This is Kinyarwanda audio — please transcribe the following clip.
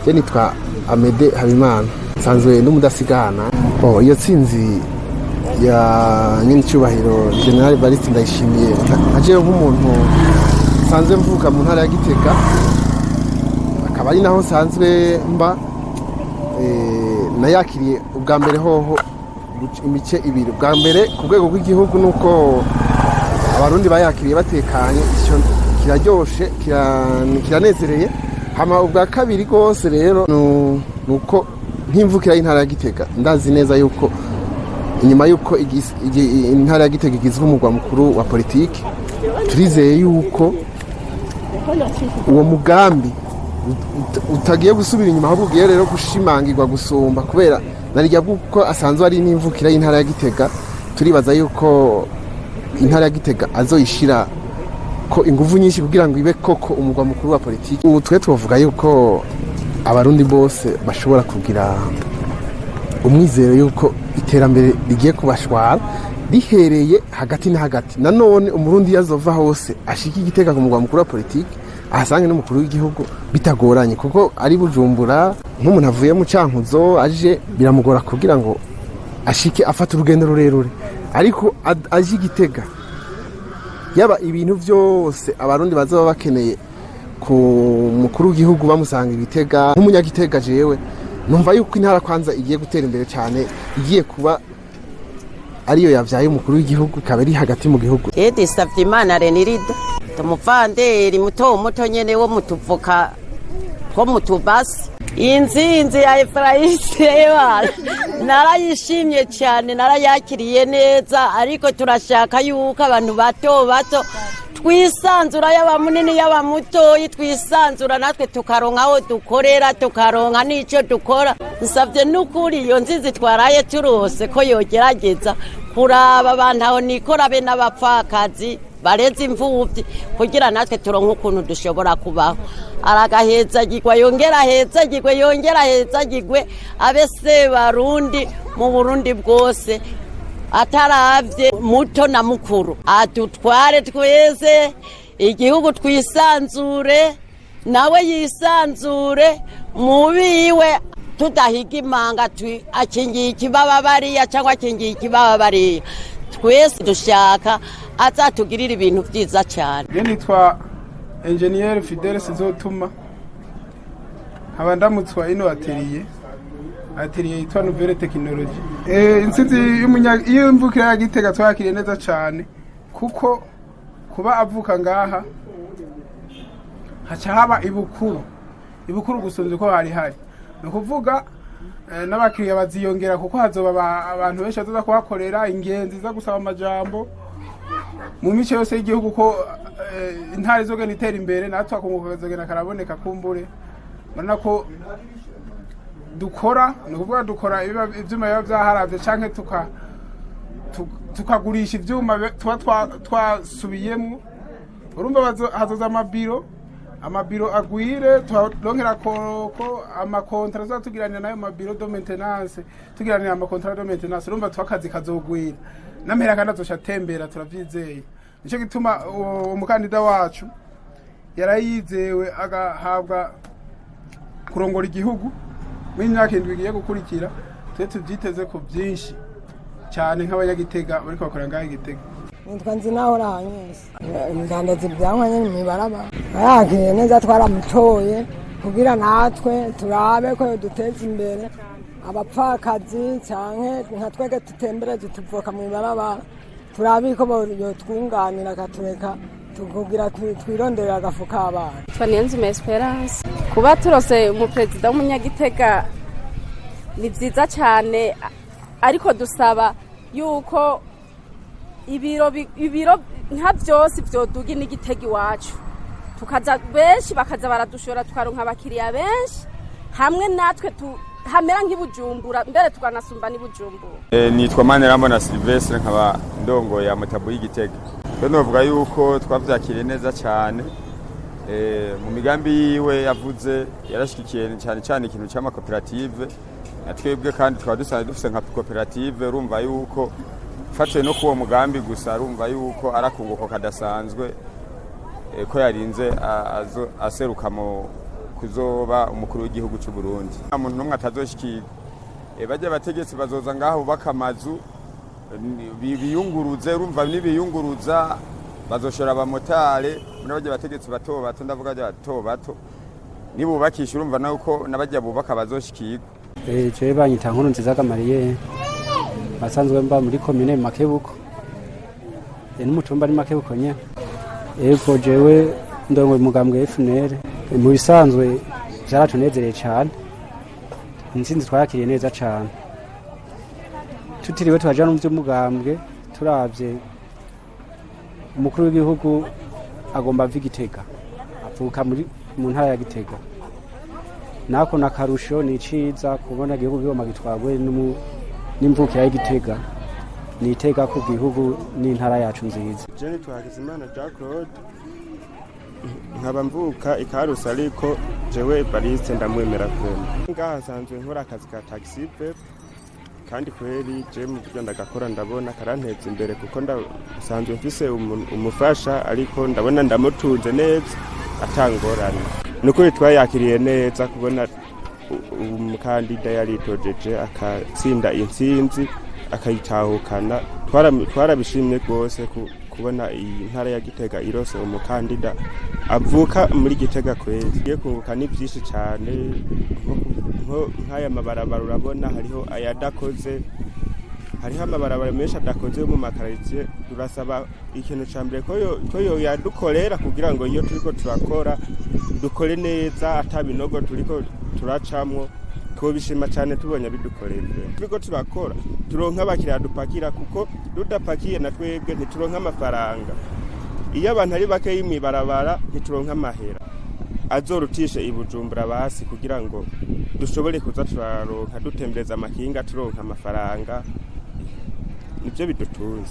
Je nitwa Amede Habimana sanzwe n'umudasigana. Iyo tsinzi ya nyine cyubahiro General Evariste Ndayishimiye aje nk'umuntu sanzwe mvuka mu ntara ya Gitega, akaba ari naho sanzwe mba nayakiriye ubwa mbere hoho imice ibiri. Ubwa mbere ku rwego rw'igihugu nuko abarundi bayakiriye batekanye, icyo kiraryoshe kiranezereye. Hama ubwa kabiri rwose rero nuko nk'imvukira y'intara ya Gitega ndazi neza yuko inyuma yuko intara ya Gitega igizwe umugwa mukuru wa politiki, turizeye yuko uwo mugambi utagiye gusubira inyuma, ahubwo ugiye rero gushimangirwa gusumba, kubera narijya bwuko asanzwe ari n'imvukira y'intara ya Gitega. Turibaza yuko intara ya Gitega azoyishira ko ingufu nyinshi kugira ngo ibe koko umugwa mukuru wa politiki. Ubu twe tuvuga yuko abarundi bose bashobora kugira umwizero yuko iterambere rigiye kubashwara rihereye hagati na hagati. Nanone umurundi yazova hose ashika Igitega ku mugwa mukuru wa politiki, ahasange n'umukuru w'igihugu bitagoranye, kuko ari Bujumbura nk'umuntu avuye mu Cankuzo aje biramugora kugira ngo ashike afata urugendo rurerure, ariko aje Igitega yaba ibintu byose abarundi bazaba bakeneye ku mukuru w'igihugu bamusanga Igitega. Nk'umunyagitega jewe numva yuko intara kwanza igiye gutera imbere cyane, igiye kuba ariyo yavyaye umukuru w'igihugu, ikaba iri hagati mu gihugu. Edi Savyimana Renirida umuvanderi muto nyene wo mutuvuka ko mutubasi. Inzinzi ya Efraiste narayishimye cyane, narayakiriye neza, ariko turashaka yuko abantu bato twisanzura, yaba munini yaba mutoyi, twisanzura natwe tukaronka aho dukorera, tukaronka n'icyo dukora. Nsavye n'ukuri iyo nzizi twaraye turose ko yogerageza kuraba abantu aho nikora be n'abapfakazi bareze imfuvyi, kugira natwe turonka ukuntu dushobora kubaho. Aragahezagirwa yongera hezagirwe abese barundi mu Burundi bwose, ataravye muto na mukuru, adutware twese igihugu twisanzure, nawe yisanzure mubiwe, tudahiga imanga akingiye ikibaba bariya cyangwa akingiye ikibaba bariya. Twese dushaka azatugirira ibintu byiza cyane. Je nitwa Engineer Fidel Sizotuma, nkaba ndamutswa ino atelier yitwa Nouvelle Technologie. Insinzi y'imvukira ya Gitega twakiriye neza cyane, kuko kuba avuka ngaha haca haba ibukuru gusonza ko hari no kuvuga n'abakiriya baziyongera, kuko hazoba abantu benshi bazoza kuhakorera, ingenzi za gusaba amajambo mu mice yose y'igihugu, ko intara izogenda itera imbere, natwe akunguka kazogenda karaboneka kumbure. Urabona ko dukora, ni ukuvuga dukora ibyuma biba byaharavye canke tukagurisha ivyuma tuba twasubiyemo. Urumva hazoza amabiro agwire, turonkera ko amakontra azatugiranira nayo mabiro de maintenance, tugiranira amakontra de maintenance. Urumva twakazi kazogwira, namera kandi azoshatembera, turavyizeye. Nico gituma umukandida wacu yarayizewe agahabwa kurongora igihugu mw'imyaka 7 igiye gukurikira. Twe tuvyiteze ko byinshi cyane nk'abanyagitega bariko bakora ngaho Igitega. Nitwa Nzinaho Ranyuze, ndandaza ibyanwa nyene mwibaraba. Yakiriye neza, twaramutoye kugira natwe turabe ko duteza imbere abapfakazi canke nka twege tutembere tuvuka mwibaraba, turabe ko yotwunganira akatureka tukugira twironderera agafuka abana. Twanenze Esperance kuba turose umuperezida w'umunyagitega ni vyiza cyane, ariko dusaba yuko ibiro nka byose byoduga n'Igitega iwacu, tukaza benshi bakaza baradushora, tukaronka abakiriya benshi, hamwe natwe hamera nk'ibujumbura, mbere tukanasumba n'ibujumbura. Nitwa Manirambona Sylvestre, nkaba ndongo ya Mutabu y'Igitega. Novuga yuko twavyakiriye neza cyane. Mu migambi yiwe yavuze yarashikikiye cyane ikintu cy'ama koperative, natwebwe kandi twaba dusanzwe dufise nka koperative. Urumva yuko fatiye no kuwo mugambi gusa, urumva yuko arakunguko kadasanzwe ko yarinze aseruka kuzoba umukuru w'igihugu cy'u Burundi. Nta muntu n'umwe atazoshikirwa. Bajya abategetsi bazoza ngaho bubaka amazu biyunguruze, urumva n'ibiyunguruza bazoshora abamotari muri bajya abategetsi bato bato, ndavuga bajya bato bato nibubakisha, urumva nawe ko nabajya bubaka bazoshikirwa. Jewe banyita Nkurunziza Gamaliye, basanzwe mba muri komine Makebuko, n'umutumba ari Makebuko nyene. Ego jewe ndongoye umugambwe FNL, mu bisanzwe byaratunezereye cyane, intsinzi twakiriye neza cyane, tutiriwe tuhaja no by'umugambwe. Turavye umukuru w'igihugu agomba ava Gitega, avuka mu ntara ya Gitega, nako nakarusho ni ciza kubona igihugu gihoma gitwagwe n'imvukira y'Igitega, ni iteka ku gihugu n'intara yacu nziza. Jeni Twagizimana Jean Claude, nkaba mvuka Ikarusi, ariko jewe Evariste ndamwemera kwema. Ngaha nsanzwe nkora akazi ka taxi kandi kweri je mu byo ndagakora ndabona karanteza imbere, kuko nsanzwe mfise umufasha, ariko ndabona ndamutunze neza atangorane. Nuko twayakiriye neza kubona umukandida yaritojeje akatsinda intsinzi akayitahukana. Twarabishimye rwose kubona iyi ntara ya Gitega irose umukandida avuka muri Gitega kwezi. Giye kunguka ni byinshi cyane, nk'aya mabarabara urabona hariho ayadakoze, hariho amabarabara menshi adakoze mu makaritiye. Turasaba ikintu ca mbere ko yo yadukorera kugira ngo iyo turiko turakora dukore neza, atabinogo turiko turacamwo. Twobishima cyane tubonye bidukoreye. Turiko turakora turonka abakiriya dupakira, kuko dudapakiye na twebwe ntituronka amafaranga. Iyo abantu ari bake y'imibarabara ntituronka amahera azorutishe i Bujumbura basi, kugira ngo dushobore kuza turaronka dutembereza amakinga turonka amafaranga. Nibyo bidutunze.